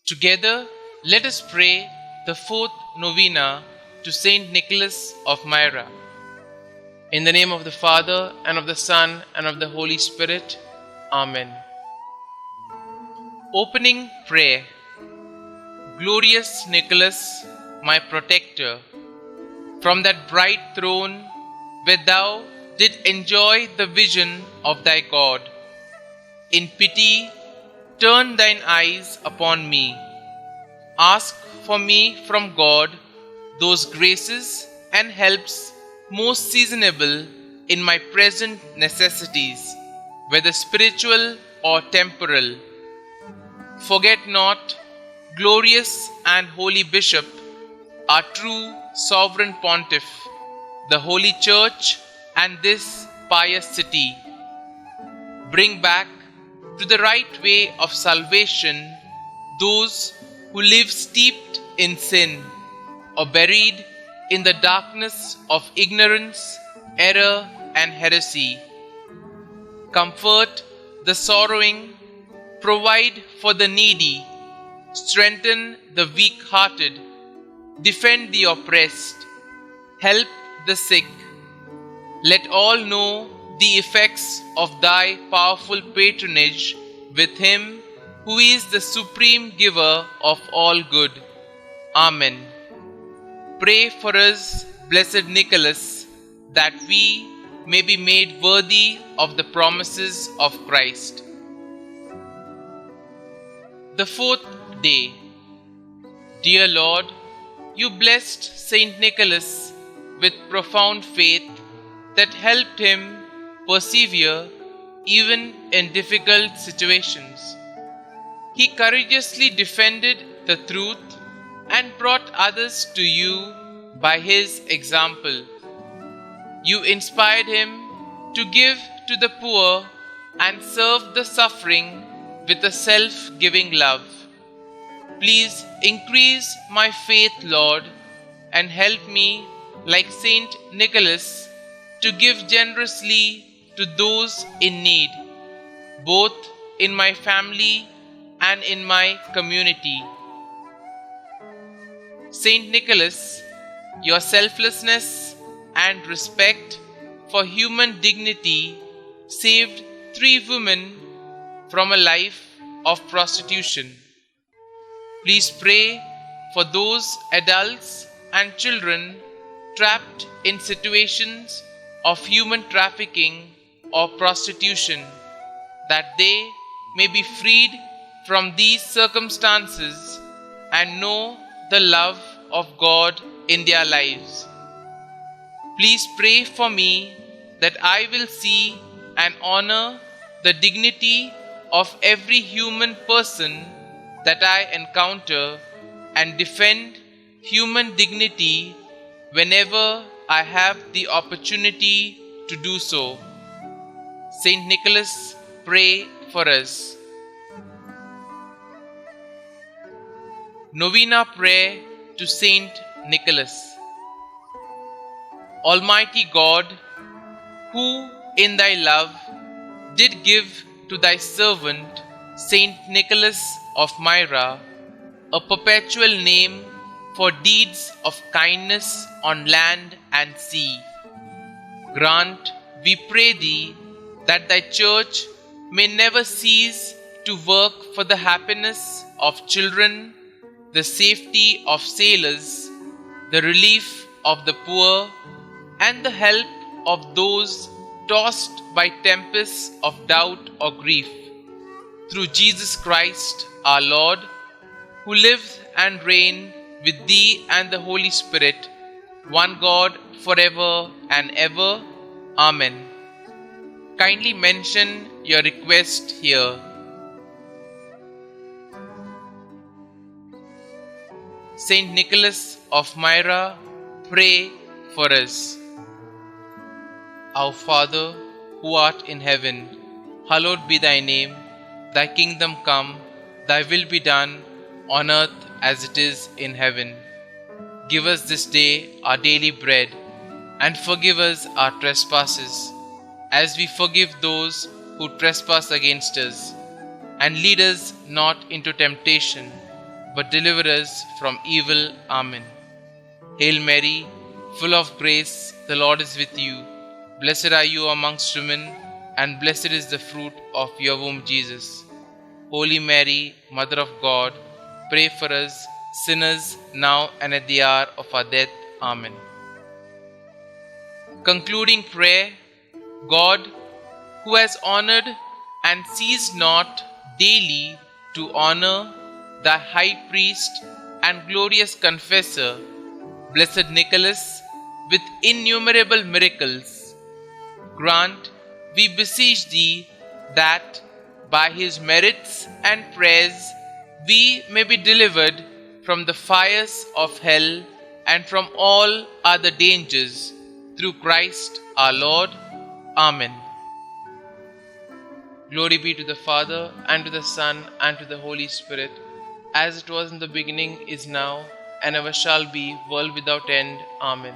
Together, let us pray the fourth novena to Saint Nicholas of Myra. In the name of the Father, and of the Son, and of the Holy Spirit. Amen. Opening prayer. Glorious Nicholas, my protector, from that bright throne where thou didst enjoy the vision of thy God, in pity turn thine eyes upon me. Ask for me from God those graces and helps most seasonable in my present necessities, whether spiritual or temporal. Forget not, glorious and holy Bishop, our true sovereign pontiff, the Holy Church and this pious city. Bring back to the right way of salvation those who live steeped in sin or buried in the darkness of ignorance, error, and heresy. Comfort the sorrowing, provide for the needy, strengthen the weak-hearted, defend the oppressed, help the sick. Let all know the effects of thy powerful patronage with him who is the supreme giver of all good. Amen. Pray for us, blessed Nicholas, that we may be made worthy of the promises of Christ. The fourth day. Dear Lord, you blessed Saint Nicholas with profound faith that helped him persevere even in difficult situations. He courageously defended the truth and brought others to you by his example. You inspired him to give to the poor and serve the suffering with a self-giving love. Please increase my faith, Lord, and help me, like Saint Nicholas, to give generously to those in need, both in my family and in my community. Saint Nicholas, your selflessness and respect for human dignity saved 3 women from a life of prostitution. Please pray for those adults and children trapped in situations of human trafficking or prostitution, that they may be freed from these circumstances and know the love of God in their lives. Please pray for me that I will see and honor the dignity of every human person that I encounter and defend human dignity whenever I have the opportunity to do so. Saint Nicholas, pray for us. Novena Prayer to Saint Nicholas. Almighty God, who in thy love did give to thy servant Saint Nicholas of Myra a perpetual name for deeds of kindness on land and sea, grant, we pray thee, that thy church may never cease to work for the happiness of children, the safety of sailors, the relief of the poor, and the help of those tossed by tempests of doubt or grief. Through Jesus Christ our Lord, who lives and reigns with thee and the Holy Spirit, one God, forever and ever. Amen. Kindly mention your request here. Saint Nicholas of Myra, pray for us. Our Father, who art in heaven, hallowed be thy name. Thy kingdom come, thy will be done, on earth as it is in heaven. Give us this day our daily bread, and forgive us our trespasses, as we forgive those who trespass against us. And lead us not into temptation, but deliver us from evil. Amen. Hail Mary, full of grace, the Lord is with you. Blessed are you amongst women, and blessed is the fruit of your womb, Jesus. Holy Mary, Mother of God, pray for us sinners now and at the hour of our death. Amen. Concluding prayer. God, who has honored and ceased not daily to honor thy high priest and glorious confessor, Blessed Nicholas, with innumerable miracles, grant, we beseech thee, that by his merits and prayers we may be delivered from the fires of hell and from all other dangers, through Christ our Lord. Amen. Glory be to the Father, and to the Son, and to the Holy Spirit, as it was in the beginning, is now, and ever shall be, world without end. Amen.